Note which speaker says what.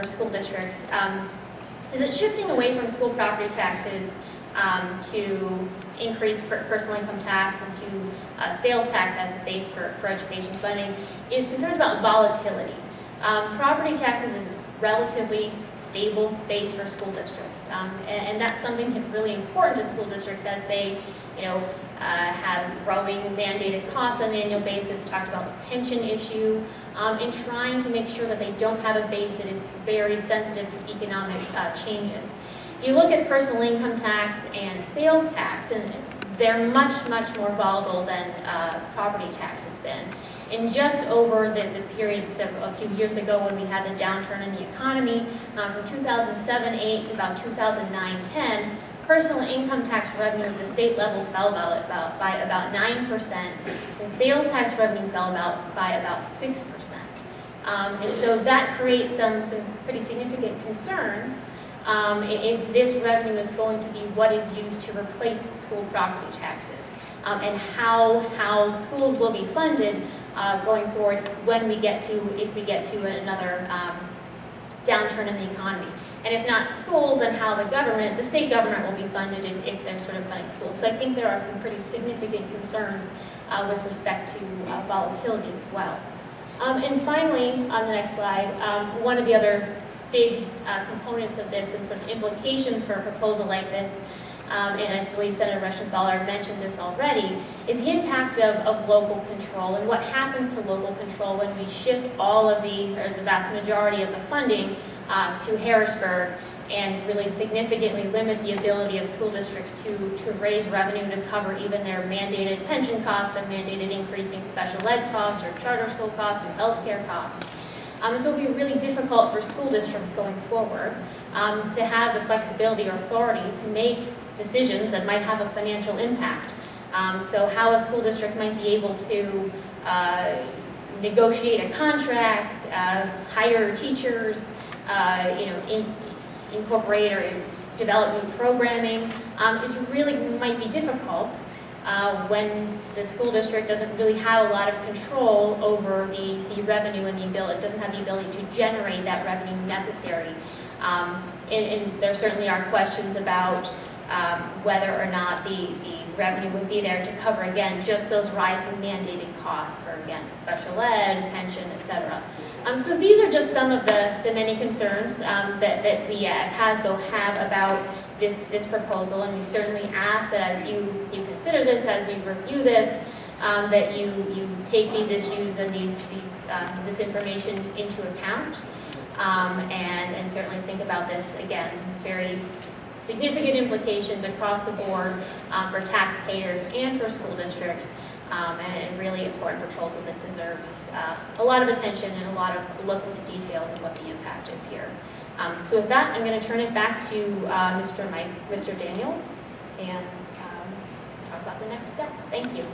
Speaker 1: for school districts is it shifting away from school property taxes to increase personal income tax and to sales tax as the base for education funding is concerned about volatility. Property taxes is relatively stable base for school districts, and that's something that's really important to school districts as they, have growing mandated costs on an annual basis. We talked about the pension issue, and trying to make sure that they don't have a base that is very sensitive to economic changes. If you look at personal income tax and sales tax, and they're much more volatile than property tax has been. And just over the period a few years ago when we had the downturn in the economy, from 2007-8 to about 2009-10, personal income tax revenue at the state level fell by about 9%, and sales tax revenue fell by about 6%. And so that creates some pretty significant concerns if this revenue is going to be what is used to replace school property taxes, and how schools will be funded going forward if we get to another downturn in the economy. And if not schools, then how the state government will be funded if they're sort of funding schools. So I think there are some pretty significant concerns with respect to volatility as well. And finally, on the next slide, one of the other big components of this and sort of implications for a proposal like this, and I believe Senator Reschenthaler mentioned this already, is the impact of local control and what happens to local control when we shift all of the vast majority of the funding to Harrisburg and really significantly limit the ability of school districts to raise revenue to cover even their mandated pension costs and mandated increasing special ed costs or charter school costs and healthcare costs. And so it will be really difficult for school districts going forward to have the flexibility or authority to make decisions that might have a financial impact. So how a school district might be able to negotiate a contract, hire teachers, incorporate or develop new programming is really might be difficult when the school district doesn't really have a lot of control over the revenue and the ability, doesn't have the ability to generate that revenue necessary. And there certainly are questions about whether or not the revenue would be there to cover, again, just those rising mandated costs for, again, special ed, pension, etc. So these are just some of the many concerns that we at PASBO have about this proposal, and we certainly ask that as you consider this, as you review this, that you take these issues and this information into account, and certainly think about this, again, very significant implications across the board for taxpayers and for school districts, and really important proposal that deserves a lot of attention and a lot of look at the details of what the impact is here. So with that, I'm going to turn it back to Mr. Daniels and talk about the next steps. Thank you.